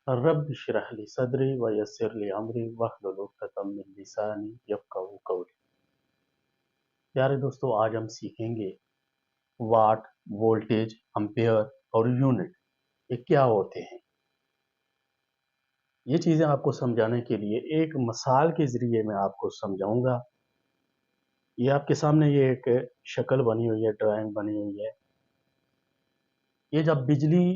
रब इशरह ली सदरी व यस्सिर ली अमरी वहलुल उक़दतम मिन लिसानी यफ़क़हू क़ौली। प्यारे दोस्तों, आज हम सीखेंगे वाट, वोल्टेज, एम्पेयर और यूनिट ये क्या होते हैं। ये चीज़ें आपको समझाने के लिए एक मिसाल के ज़रिए मैं आपको समझाऊंगा। ये आपके सामने ये एक शक्ल बनी हुई है, ड्राइंग बनी हुई है। ये जब बिजली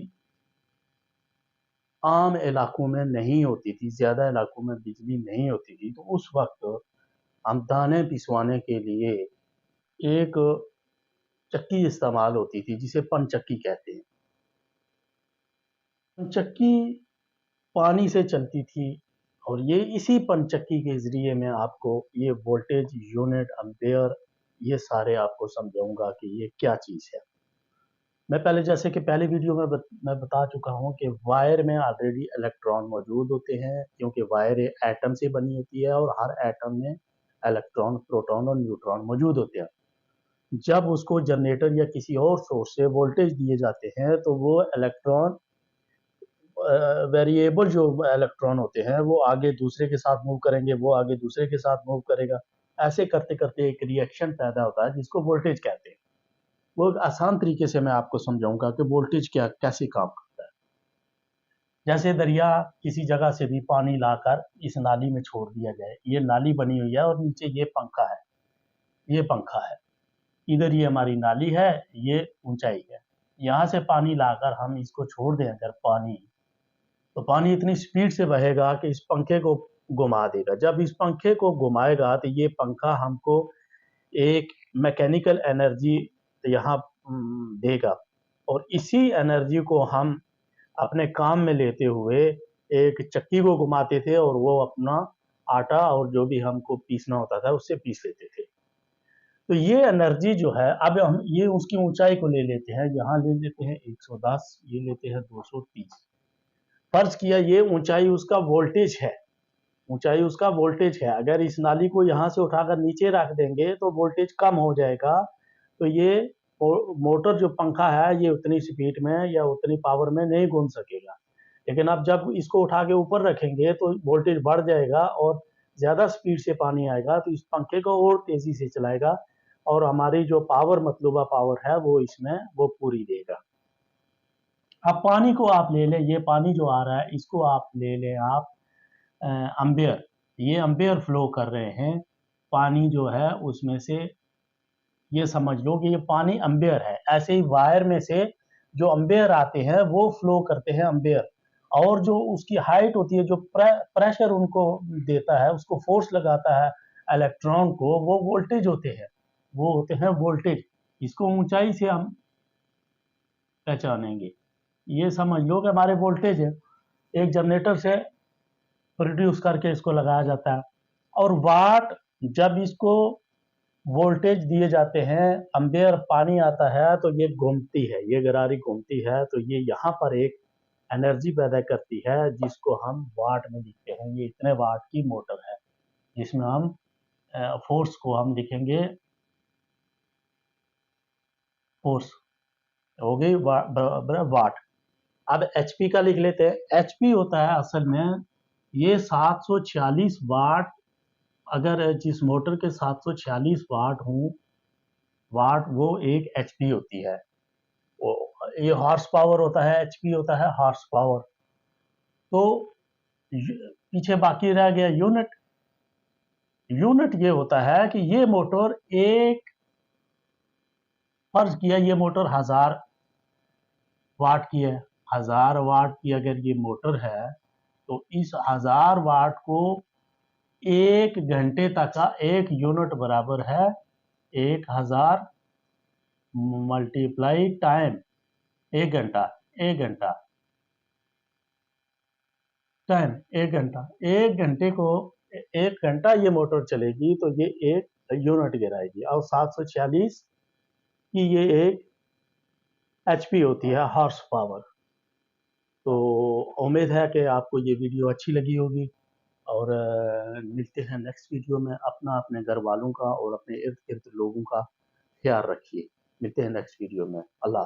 आम इलाकों में नहीं होती थी, ज़्यादा इलाकों में बिजली नहीं होती थी, तो उस वक्त हम दाने पिसवाने के लिए एक चक्की इस्तेमाल होती थी जिसे पनचक्की कहते हैं। पनचक्की पानी से चलती थी और ये इसी पनचक्की के ज़रिए मैं आपको ये वोल्टेज, यूनिट, एम्पेयर ये सारे आपको समझाऊँगा कि ये क्या चीज़ है। मैं पहले जैसे कि पहली वीडियो में मैं बता चुका हूँ कि वायर में ऑलरेडी इलेक्ट्रॉन मौजूद होते हैं, क्योंकि वायर एटम से बनी होती है और हर एटम में इलेक्ट्रॉन, प्रोटॉन और न्यूट्रॉन मौजूद होते हैं। जब उसको जनरेटर या किसी और सोर्स से वोल्टेज दिए जाते हैं तो वो इलेक्ट्रॉन वेरिएबल जो इलेक्ट्रॉन होते हैं वो आगे दूसरे के साथ मूव करेंगे, वो आगे दूसरे के साथ मूव करेगा। ऐसे करते-करते एक रिएक्शन पैदा होता है जिसको वोल्टेज कहते हैं। वो एक आसान तरीके से मैं आपको समझाऊँगा कि वोल्टेज क्या कैसे काम करता है। जैसे दरिया किसी जगह से भी पानी लाकर इस नाली में छोड़ दिया जाए। ये नाली बनी हुई है और नीचे ये पंखा है, ये पंखा है। इधर ये हमारी नाली है, ये ऊँचाई है। यहाँ से पानी लाकर हम इसको छोड़ दें अगर पानी, तो पानी इतनी स्पीड से बहेगा कि इस पंखे को घुमा देगा। जब इस पंखे को घुमाएगा तो ये पंखा हमको एक मैकेनिकल एनर्जी यहाँ देगा और इसी एनर्जी को हम अपने काम में लेते हुए एक चक्की को घुमाते थे और वो अपना आटा और जो भी हमको पीसना होता था उससे पीस लेते थे। तो ये एनर्जी जो है, अब हम ये उसकी ऊँचाई को ले लेते हैं, यहाँ ले लेते हैं 110, ये लेते हैं 230। फर्ज़ किया ये ऊँचाई उसका वोल्टेज है, ऊँचाई उसका वोल्टेज है। अगर इस नाली को यहाँ से उठाकर नीचे रख देंगे तो वोल्टेज कम हो जाएगा। तो ये मोटर जो पंखा है ये उतनी स्पीड में या उतनी पावर में नहीं घूम सकेगा। लेकिन अब जब इसको उठा के ऊपर रखेंगे तो वोल्टेज बढ़ जाएगा और ज़्यादा स्पीड से पानी आएगा तो इस पंखे को और तेज़ी से चलाएगा और हमारी जो पावर मतलूबा पावर है वो इसमें वो पूरी देगा। अब पानी को आप ले लें, ये पानी जो आ रहा है इसको आप ले लें आप एम्पेयर, ये एम्पेयर फ्लो कर रहे हैं। पानी जो है उसमें से ये समझ लो कि ये पानी एम्पेयर है। ऐसे ही वायर में से जो एम्पेयर आते हैं वो फ्लो करते हैं एम्पेयर और जो उसकी हाइट होती है, जो प्रेशर उनको देता है, उसको फोर्स लगाता है इलेक्ट्रॉन को, वो वोल्टेज होते हैं, वो होते हैं वोल्टेज। इसको ऊँचाई से हम पहचानेंगे। ये समझ लो कि हमारे वोल्टेज है, एक जनरेटर से प्रोड्यूस करके इसको लगाया जाता है और वाट जब इसको वोल्टेज दिए जाते हैं, एम्पेयर पानी आता है तो ये घूमती है, ये गरारी घूमती है तो ये यहाँ पर एक एनर्जी पैदा करती है जिसको हम वाट में लिखते हैं। ये इतने वाट की मोटर है जिसमें हम फोर्स को हम लिखेंगे, फोर्स हो गई बराबर वाट। अब एचपी का लिख लेते हैं। एचपी होता है असल में ये 746 वाट। अगर जिस मोटर के 746 वाट हों, वाट वो एक एचपी होती है। वो ये हॉर्स पावर होता है, एचपी होता है हॉर्स पावर। तो पीछे बाकी रह गया यूनिट। यूनिट ये होता है कि ये मोटर एक, फर्ज किया ये मोटर 1000 वाट की है, 1000 वाट की अगर ये मोटर है तो इस 1000 वाट को 1 घंटे तक का एक यूनिट बराबर है 1000 मल्टीप्लाई टाइम 1 घंटा, 1 घंटा टाइम 1 घंटा, 1 घंटे को 1 घंटा ये मोटर चलेगी तो ये एक यूनिट गिराएगी और 746 की ये एक एचपी होती है, हॉर्स पावर। तो उम्मीद है कि आपको ये वीडियो अच्छी लगी होगी और मिलते हैं नेक्स्ट वीडियो में। अपना, अपने घर वालों का और अपने इर्द गिर्द लोगों का ख्याल रखिए। मिलते हैं नेक्स्ट वीडियो में। अल्लाह।